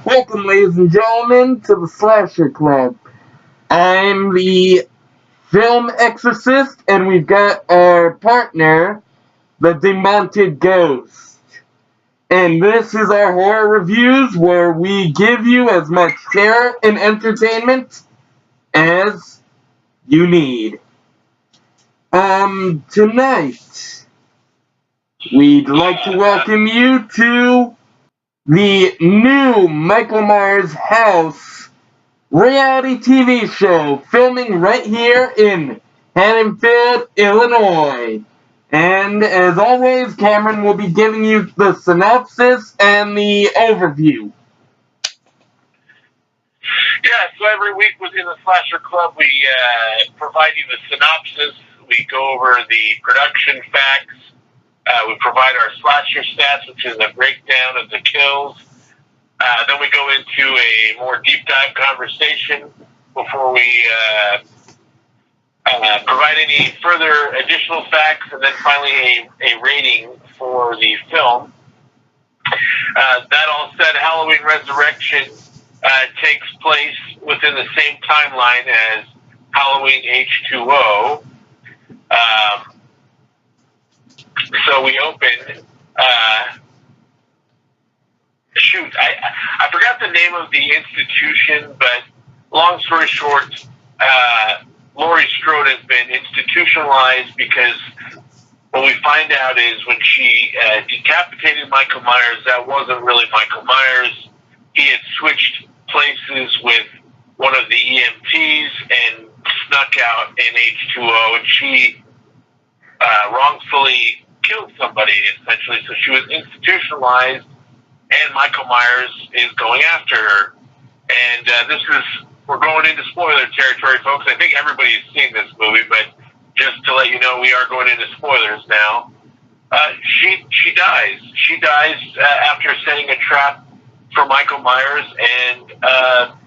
Welcome, ladies and gentlemen, to the Slasher Club. I'm the film exorcist, and we've got our partner, the Demented Ghost. And this is our horror reviews, where we give you as much terror and entertainment as you need. Tonight, we'd like to welcome you to the new Michael Myers House reality TV show, filming right here in Haddonfield, Illinois. And as always, Cameron will be giving you the synopsis and the overview. Yeah, so every week within the Slasher Club, we provide you the synopsis, we go over the production facts, we provide our slasher stats, which is a breakdown of the kills. Then we go into a more deep dive conversation before we provide any further additional facts, and then finally a rating for the film. That all said, Halloween Resurrection takes place within the same timeline as Halloween H2O. So we open. I forgot the name of the institution, but long story short, Laurie Strode has been institutionalized because what we find out is when she decapitated Michael Myers, that wasn't really Michael Myers. He had switched places with one of the EMTs and snuck out in H2O, and she wrongfully killed somebody, essentially. So she was institutionalized, and Michael Myers is going after her. And we're going into spoiler territory, folks. I think everybody's seen this movie, but just to let you know, we are going into spoilers now. She dies. She dies after setting a trap for Michael Myers, and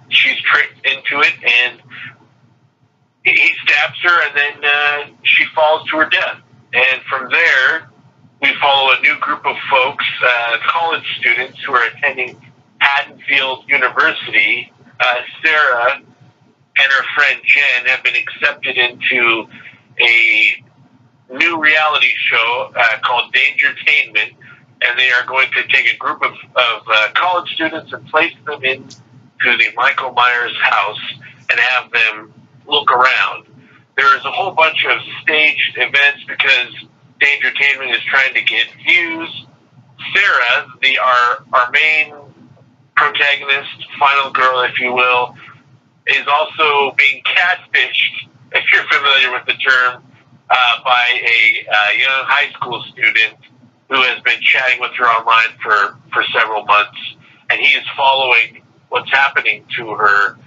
she's tricked into it, and he stabs her, and then she falls to her death. And from there, we follow a new group of folks, college students who are attending Haddonfield University. Sarah and her friend Jen have been accepted into a new reality show called Dangertainment, and they are going to take a group of college students and place them into the Michael Myers house and have them look around. There is a whole bunch of staged events because Dangertainment is trying to get views. Sarah, our main protagonist, final girl, if you will, is also being catfished, if you're familiar with the term, by a young high school student who has been chatting with her online for several months, and he is following what's happening to her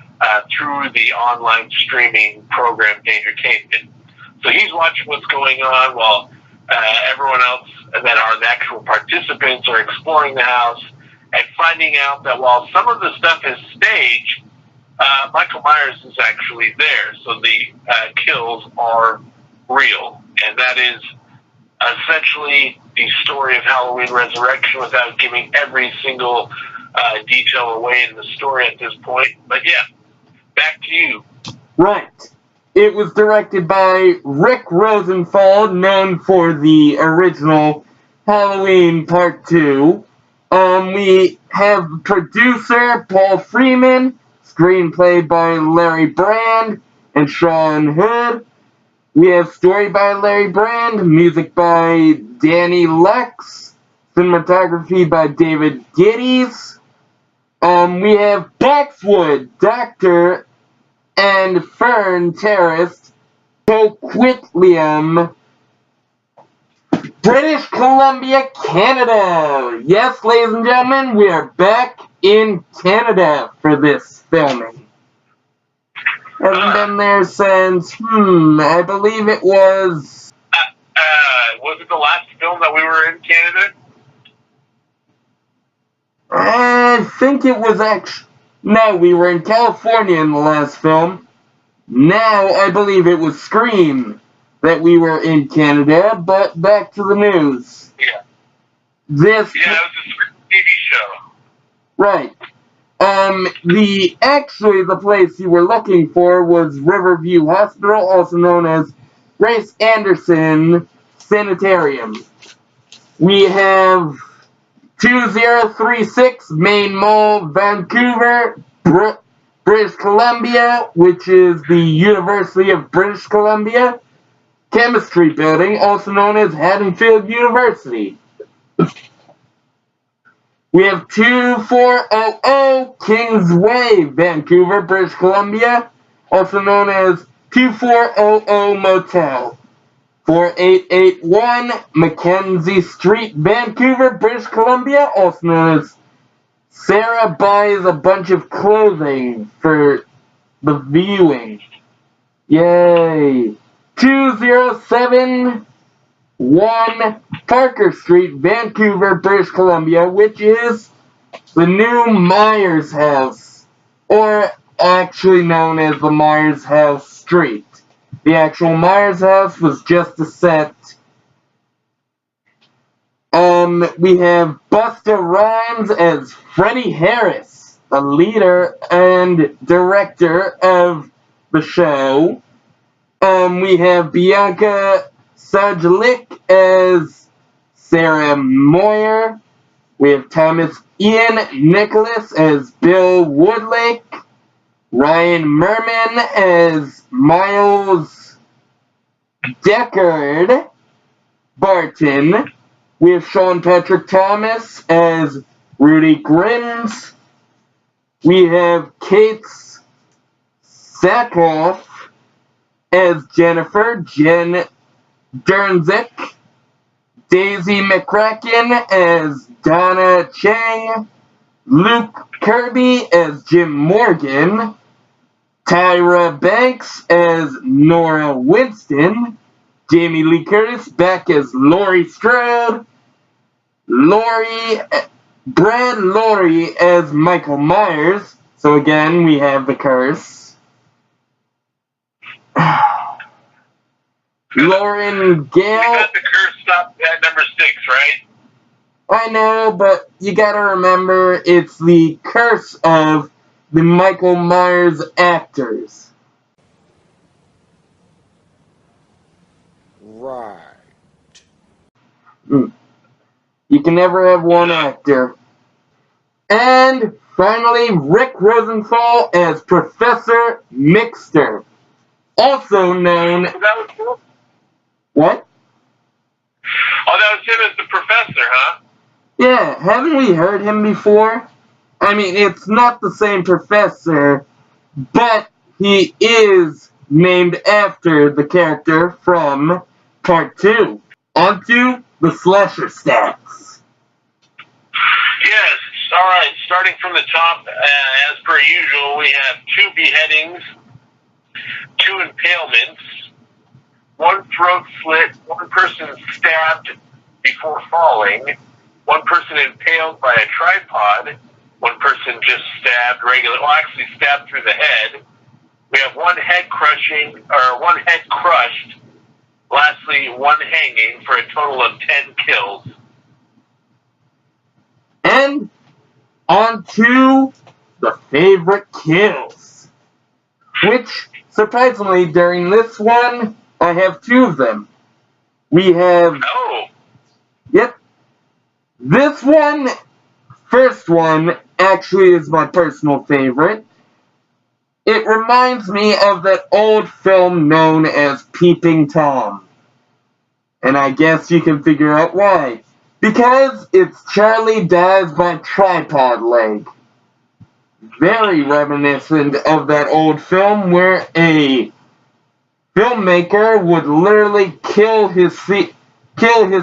through the online streaming program Dangertainment. So he's watching what's going on while everyone else that are the actual participants are exploring the house and finding out that while some of the stuff is staged, Michael Myers is actually there. So the kills are real. And that is essentially the story of Halloween Resurrection without giving every single detail away in the story at this point. But yeah, back to you. Right. It was directed by Rick Rosenthal, known for the original Halloween Part 2. We have producer Paul Freeman, screenplay by Larry Brand and Sean Hood. We have story by Larry Brand, music by Danny Lex, cinematography by David Geddes. We have Boxwood, Doctor, and Fern Terrace, Coquitlam, British Columbia, Canada. Yes, ladies and gentlemen, we are back in Canada for this filming. Hasn't been there since, I believe it was... Was it the last film that we were in Canada? I think it was actually... No, we were in California in the last film. Now, I believe it was Scream that we were in Canada, but back to the news. Yeah. This... Yeah, it was a Scream TV show. Right. Actually, the place you were looking for was Riverview Hospital, also known as Grace Anderson Sanitarium. We have 2036 Main Mall, Vancouver, British Columbia, which is the University of British Columbia Chemistry Building, also known as Haddonfield University. We have 2400 Kingsway, Vancouver, British Columbia, also known as 2400 Motel. 4881 Mackenzie Street, Vancouver, British Columbia, also known as Sarah Buys a Bunch of Clothing for the viewing. Yay! 2071 Parker Street, Vancouver, British Columbia, which is the new Myers House, or actually known as the Myers House Street. The actual Myers House was just a set. We have Busta Rhymes as Freddie Harris, the leader and director of the show. We have Bianca Sajlik as Sarah Moyer. We have Thomas Ian Nicholas as Bill Woodlake. Ryan Merman as Miles Deckard Barton. We have Sean Patrick Thomas as Rudy Grims. We have Kate Sackhoff as Jennifer Jen Dernzik. Daisy McCracken as Donna Chang. Luke Kirby as Jim Morgan. Tyra Banks as Nora Winston. Jamie Lee Curtis back as Laurie Strode. Brad Laurie as Michael Myers. So again, we have the curse. Lauren Gale. We got the curse stopped at number 6, right? I know, but you gotta remember, it's the curse of the Michael Myers actors. Right. You can never have one actor. And finally, Rick Rosenthal as Professor Mixter, also known. That was cool. What? Oh, that was him as the professor, huh? Yeah, haven't we heard him before? I mean, it's not the same professor, but he is named after the character from Part 2. Onto the slasher stats. Yes. All right. Starting from the top, as per usual, we have 2 beheadings, 2 impalements, 1 throat slit, 1 person stabbed before falling, 1 person impaled by a tripod, 1 person just stabbed actually stabbed through the head. We have 1 head crushed. Lastly, 1 hanging for a total of 10 kills. And on to the favorite kills, which, surprisingly, during this one, I have 2 of them. We have... Oh! Yep. This one, first one, actually is my personal favorite. It reminds me of that old film known as Peeping Tom. And I guess you can figure out why. Because it's Charlie Dies by Tripod Leg. Very reminiscent of that old film where a filmmaker would literally kill his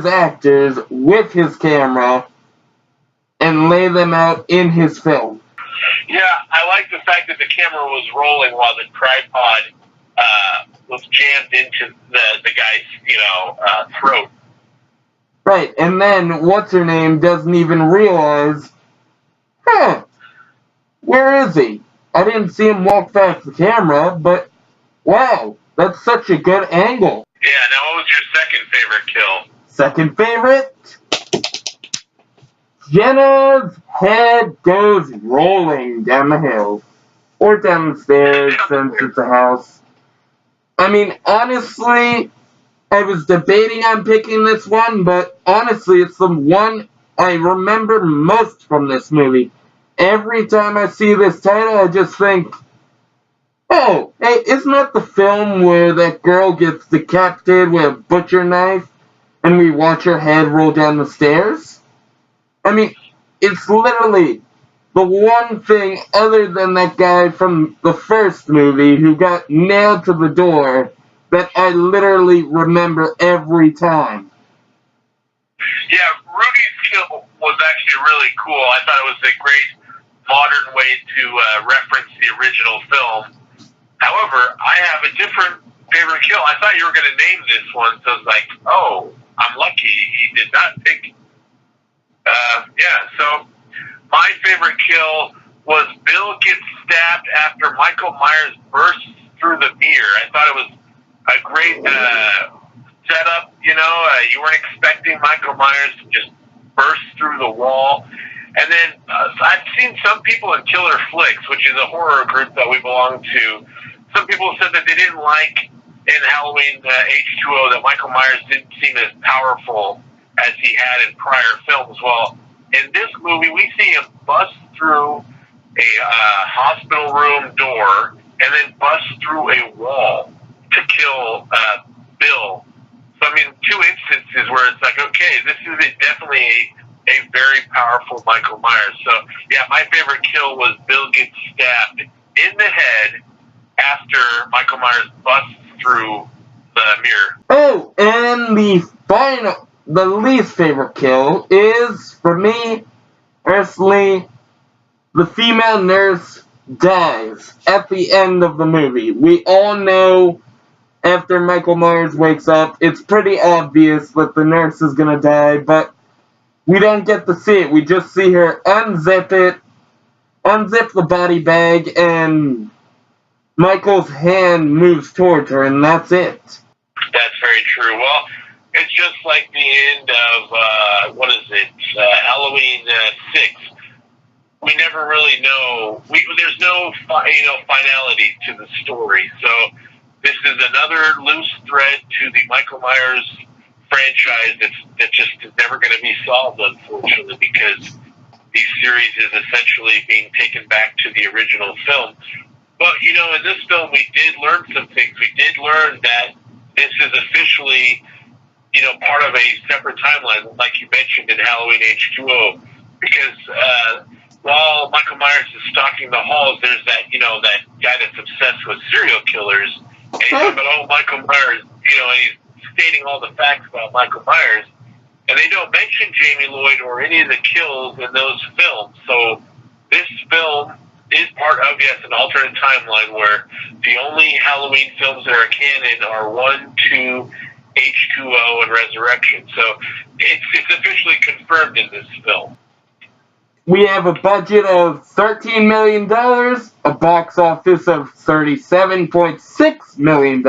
actors with his camera and lay them out in his film. Yeah, I like the fact that the camera was rolling while the tripod was jammed into the guy's, throat. Right, and then what's-her-name doesn't even realize, where is he? I didn't see him walk past the camera, but wow, that's such a good angle. Yeah, now what was your second favorite kill? Second favorite? Jenna's head goes rolling down the hill. Or down the stairs, since it's a house. I mean, honestly, I was debating on picking this one, but honestly, it's the one I remember most from this movie. Every time I see this title, I just think, oh, hey, isn't that the film where that girl gets decapitated with a butcher knife and we watch her head roll down the stairs? I mean, it's literally the one thing other than that guy from the first movie who got nailed to the door that I literally remember every time. Yeah, Rudy's kill was actually really cool. I thought it was a great modern way to reference the original film. However, I have a different favorite kill. I thought you were going to name this one, so I was like, oh, I'm lucky he did not pick. So my favorite kill was Bill gets stabbed after Michael Myers bursts through the mirror. I thought it was a great setup. You weren't expecting Michael Myers to just burst through the wall. And then I've seen some people in Killer Flicks, which is a horror group that we belong to. Some people said that they didn't like in Halloween H2O that Michael Myers didn't seem as powerful as he had in prior films. Well, in this movie, we see him bust through a hospital room door and then bust through a wall to kill Bill. So, I mean, two instances where it's like, okay, this is definitely a very powerful Michael Myers. So, yeah, my favorite kill was Bill gets stabbed in the head after Michael Myers busts through the mirror. Oh, and the least favorite kill is, for me, personally, the female nurse dies at the end of the movie. We all know after Michael Myers wakes up, it's pretty obvious that the nurse is gonna die, but we don't get to see it. We just see her unzip the body bag, and Michael's hand moves towards her, and that's it. That's very true. Well, it's just like the end of, Halloween 6. We never really know. There's no, finality to the story. So this is another loose thread to the Michael Myers franchise that just is never going to be solved, unfortunately, because the series is essentially being taken back to the original film. But, in this film, we did learn some things. We did learn that this is officially, part of a separate timeline, like you mentioned in Halloween H2O, because while Michael Myers is stalking the halls, there's that guy that's obsessed with serial killers, and he's talking about, oh, Michael Myers, and he's stating all the facts about Michael Myers, and they don't mention Jamie Lloyd or any of the kills in those films. So this film is part of, an alternate timeline where the only Halloween films that are canon are 1, 2, H2O, and Resurrection. So it's officially confirmed in this film. We have a budget of $13 million, a box office of $37.6 million,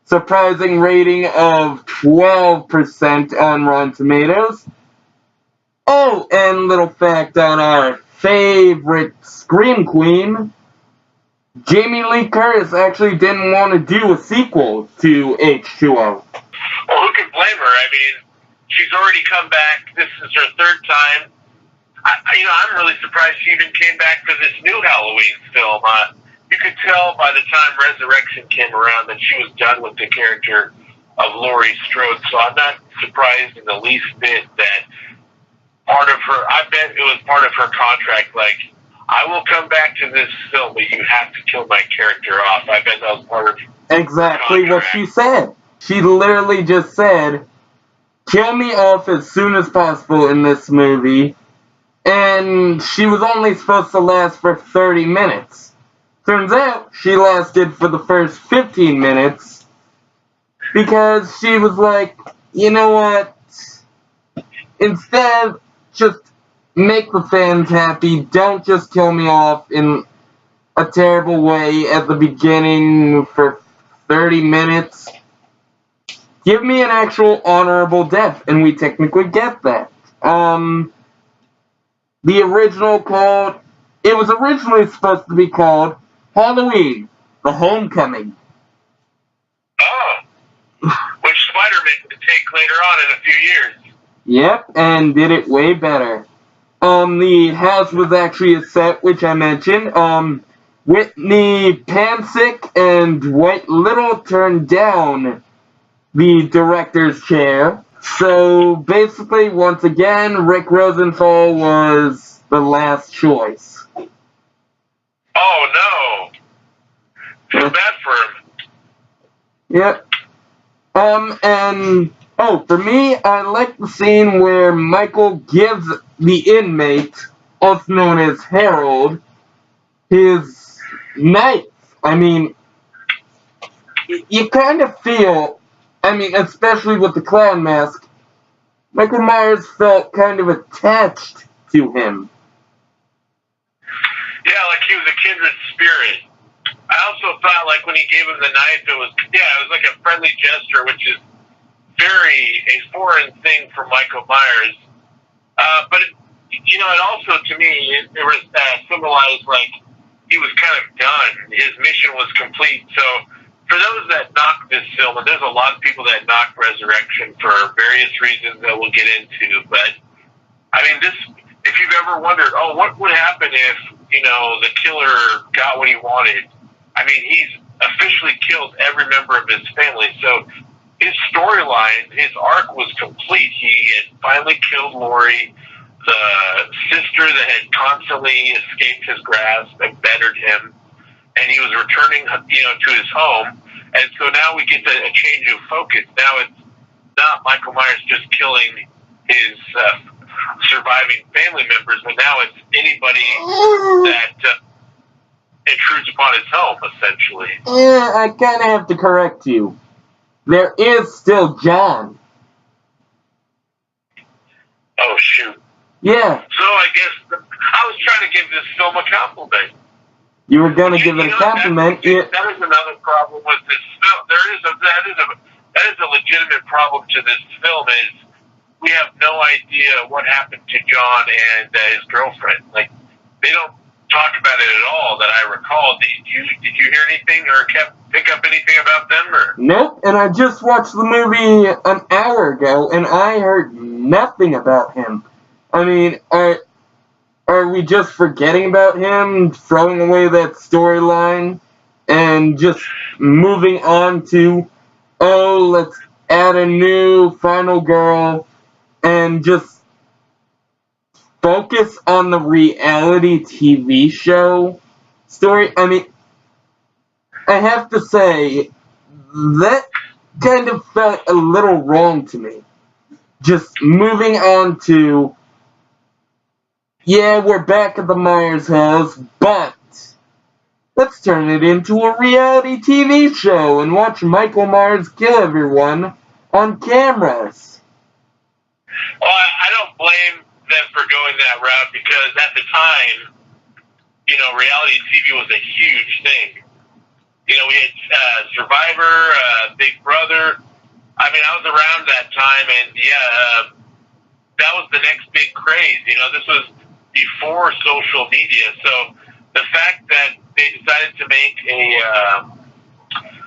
surprising rating of 12% on Rotten Tomatoes. Oh, and little fact on our favorite Scream Queen, Jamie Lee Curtis actually didn't want to do a sequel to H2O. Well, who can blame her? I mean, she's already come back. This is her third time. I'm really surprised she even came back for this new Halloween film. You could tell by the time Resurrection came around that she was done with the character of Laurie Strode. So I'm not surprised in the least bit that I bet it was part of her contract, like, I will come back to this film, but you have to kill my character off. I bet that was part of exactly what she said. She literally just said, kill me off as soon as possible in this movie. And she was only supposed to last for 30 minutes. Turns out she lasted for the first 15 minutes because she was like, you know what? Instead, just make the fans happy. Don't just kill me off in a terrible way at the beginning for 30 minutes. Give me an actual honorable death, and we technically get that. It was originally supposed to be called Halloween, The Homecoming. Oh, which Spider-Man could take later on in a few years. Yep, and did it way better. The house was actually a set, which I mentioned. Whitney Pansick and Dwight Little turned down the director's chair. So basically, once again, Rick Rosenthal was the last choice. Oh no. Feel bad for him. Yep. For me, I like the scene where Michael gives the inmate, also known as Harold, his knife. I mean, you kind of feel, especially with the clown mask, Michael Myers felt kind of attached to him. Yeah, like he was a kindred spirit. I also thought, like, when he gave him the knife, it was like a friendly gesture, which is very a foreign thing for Michael Myers. But it also, to me, it was symbolized like he was kind of done. His mission was complete. So for those that knock this film, and there's a lot of people that knock Resurrection for various reasons that we'll get into, but I mean, if you've ever wondered, what would happen if, the killer got what he wanted? I mean, he's officially killed every member of his family. So his storyline, his arc was complete. He had finally killed Lori, the sister that had constantly escaped his grasp and bettered him, and he was returning, to his home. And so now we get a change of focus. Now it's not Michael Myers just killing his surviving family members, but now it's anybody that intrudes upon his home, essentially. Yeah, I kind of have to correct you. There is still John. Oh, shoot. Yeah. So I guess I was trying to give this film a compliment. You were going to give it a compliment. That is another problem with this film. That is a legitimate problem to this film is we have no idea what happened to John and his girlfriend. Like, they don't talk about it at all that I recall. Did you hear anything or pick up anything about them? Or? Nope, and I just watched the movie an hour ago, and I heard nothing about him. I mean, are we just forgetting about him, throwing away that storyline, and just moving on to, let's add a new final girl, and just focus on the reality TV show story? I mean, I have to say, that kind of felt a little wrong to me. Just moving on to, yeah, we're back at the Myers house, but let's turn it into a reality TV show and watch Michael Myers kill everyone on cameras. Well, I don't blame them for going that route because at the time, reality TV was a huge thing. We had Survivor, Big Brother. I mean, I was around that time, and that was the next big craze. This was before social media, so the fact that they decided to make a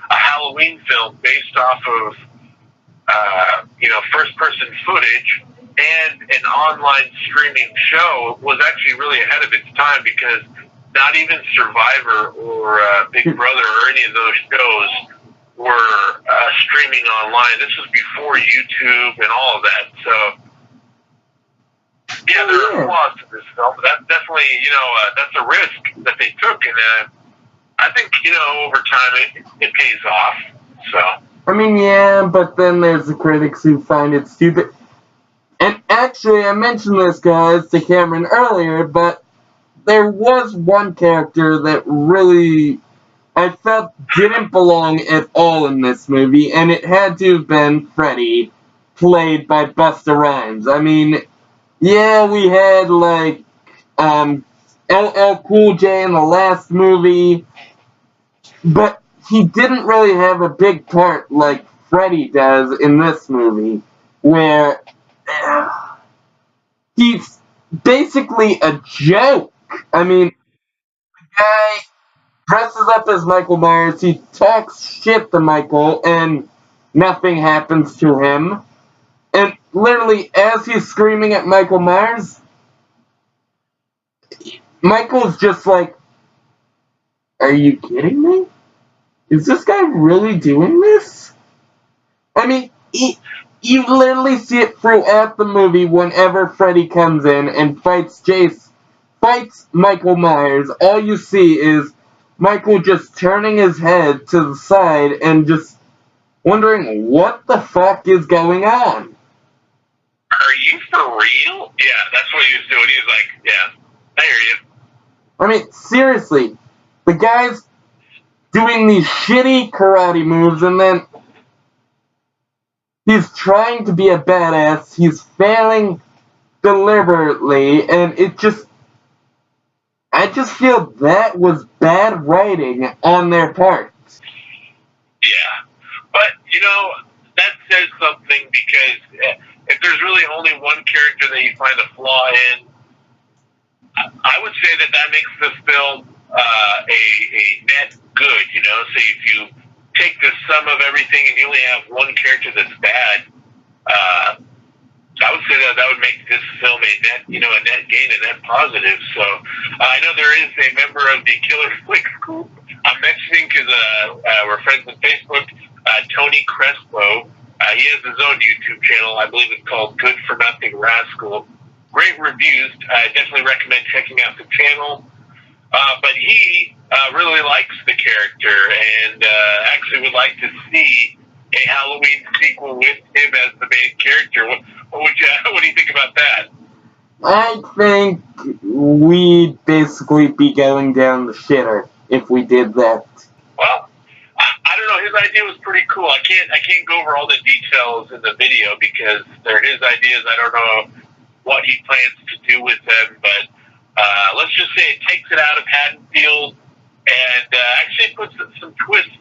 Halloween film based off of first-person footage and an online streaming show was actually really ahead of its time because not even Survivor or Big Brother or any of those shows were streaming online. This was before YouTube and all of that. So, yeah, there are flaws to this film, but that's definitely, that's a risk that they took. And I think, over time it pays off. So. I mean, yeah, but then there's the critics who find it stupid. And actually, I mentioned this, guys, to Cameron earlier, but there was one character that really, I felt, didn't belong at all in this movie, and it had to have been Freddy, played by Busta Rhymes. I mean, yeah, we had, LL Cool J in the last movie, but he didn't really have a big part like Freddy does in this movie, where he basically a joke. I mean, the guy dresses up as Michael Myers, he talks shit to Michael, and nothing happens to him. And literally, as he's screaming at Michael Myers, Michael's just like, are you kidding me? Is this guy really doing this? I mean, you literally see it throughout the movie whenever Freddy comes in and fights Michael Myers. All you see is Michael just turning his head to the side and just wondering what the fuck is going on. Are you for real? Yeah, that's what he was doing. He was like, yeah, I hear you. I mean, seriously, the guy's doing these shitty karate moves and then he's trying to be a badass. He's failing deliberately, and I just feel that was bad writing on their part. Yeah. But, that says something because if there's really only one character that you find a flaw in, I would say that makes this film a net good, So if you take the sum of everything and you only have one character that's bad, I would say that would make this film a net gain, a net positive. So I know there is a member of the Killer Flicks group I'm mentioning because we're friends on Facebook, Tony Crespo. He has his own YouTube channel. I believe it's called Good for Nothing Rascal. Great reviews. I definitely recommend checking out the channel. But he really likes the character and actually would like to see a Halloween sequel with him as the main character. What do you think about that? I think we'd basically be going down the shitter if we did that. Well, I don't know. His idea was pretty cool. I can't go over all the details in the video because they're his ideas. I don't know what he plans to do with them, but let's just say it takes it out of Haddonfield and actually puts some twists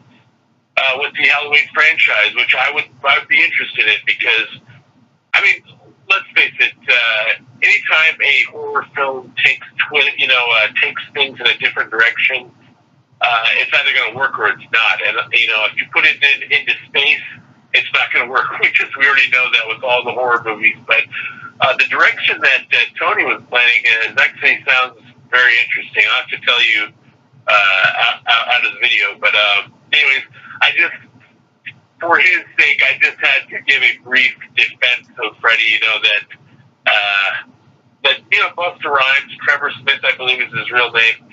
with the Halloween franchise, which I would be interested in because, I mean, let's face it. Anytime a horror film takes takes things in a different direction, it's either going to work or it's not. And if you put it into space, it's not going to work. We already know that with all the horror movies. But the direction that Tony was planning actually sounds very interesting. I'll have to tell you out of the video. But anyways, for his sake, I just had to give a brief defense of Freddy. That Busta Rhymes, Trevor Smith, I believe is his real name.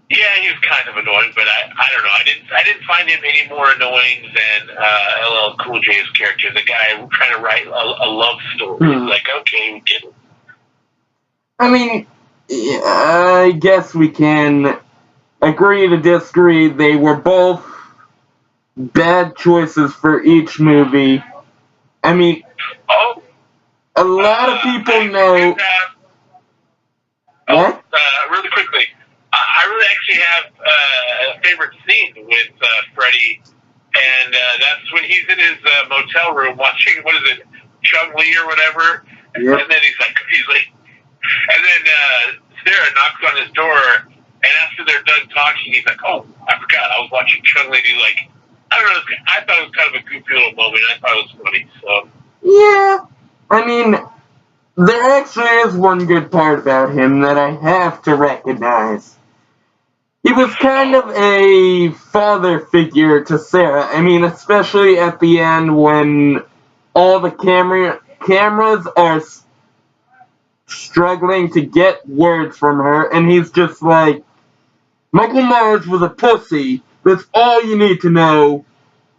Yeah, he was kind of annoying, but I don't know. I didn't find him any more annoying than LL Cool J's character, the guy trying to write a love story. Like, okay, we get it. I mean, I guess we can agree to disagree. They were both bad choices for each movie. I mean, a lot of people know. What? Really quickly, I really actually have a favorite scene with Freddy, and that's when he's in his motel room watching, what is it, Chung Lee or whatever, Yep. And then he's like, and then Sarah knocks on his door, and after they're done talking, he's like, oh, I forgot, I was watching Chung Lee, and he's like, I don't know, I thought it was kind of a goofy little moment, I thought it was funny, so. Yeah, I mean, there actually is one good part about him that I have to recognize. He was kind of a father figure to Sarah. I mean, especially at the end when all the cameras are struggling to get words from her, and he's just like, Michael Myers was a pussy. That's all you need to know.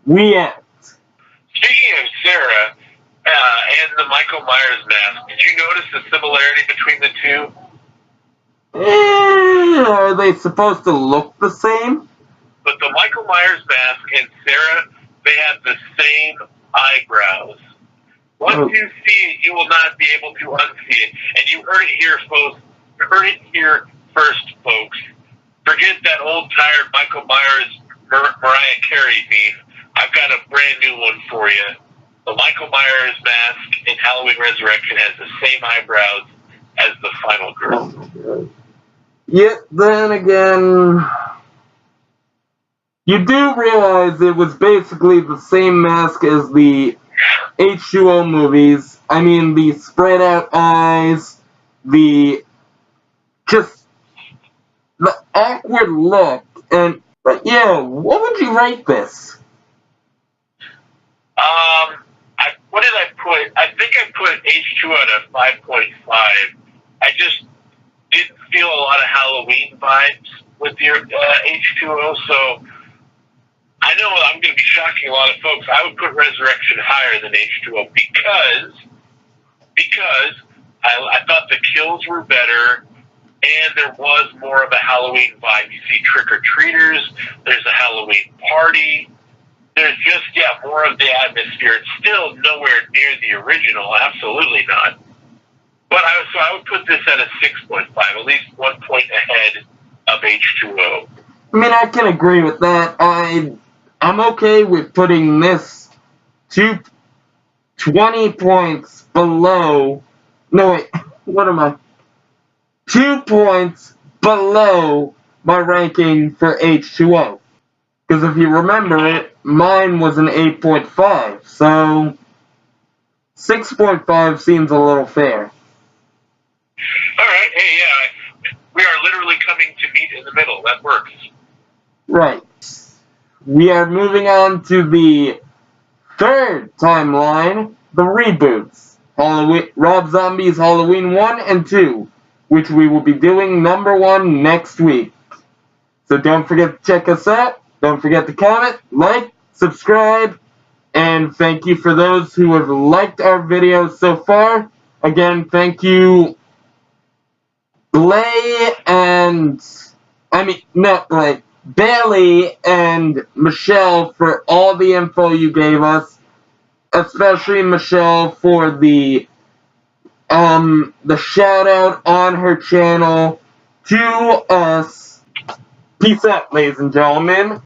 We end. Speaking of Sarah and the Michael Myers mask, did you notice the similarity between the two? Are they supposed to look the same? But the Michael Myers mask and Sarah, they have the same eyebrows. Once you see it, you will not be able to unsee it. And you heard it here, folks. You heard it here first, folks. Forget that old, tired Michael Myers, Mariah Carey beef. I've got a brand new one for you. The Michael Myers mask in Halloween Resurrection has the same eyebrows as the final girl. Yet then again, you do realize it was basically the same mask as the H2O movies. I mean, the spread out eyes, the awkward look, but yeah, what would you rate this? What did I put? I think I put H2 at a 5.5. I just didn't feel a lot of Halloween vibes with your H2O, so I know I'm going to be shocking a lot of folks. I would put Resurrection higher than H2O because I thought the kills were better and there was more of a Halloween vibe. You see trick-or-treaters, there's a Halloween party, there's just, more of the atmosphere. It's still nowhere near the original, absolutely not. But I would put this at a 6.5, at least 1 point ahead of H2O. I mean, I can agree with that. I'm okay with putting this 20 points below. No, wait, what am I? 2 points below my ranking for H2O. Because if you remember, mine was an 8.5, so 6.5 seems a little fair. Alright, hey, we are literally coming to meet in the middle. That works. Right. We are moving on to the third timeline, the reboots. Rob Zombie's Halloween 1 and 2, which we will be doing number 1 next week. So don't forget to check us out. Don't forget to comment, like, subscribe, and thank you for those who have liked our videos so far. Again, thank you, Bailey and Michelle for all the info you gave us, especially Michelle for the shout out on her channel to us. Peace out, ladies and gentlemen.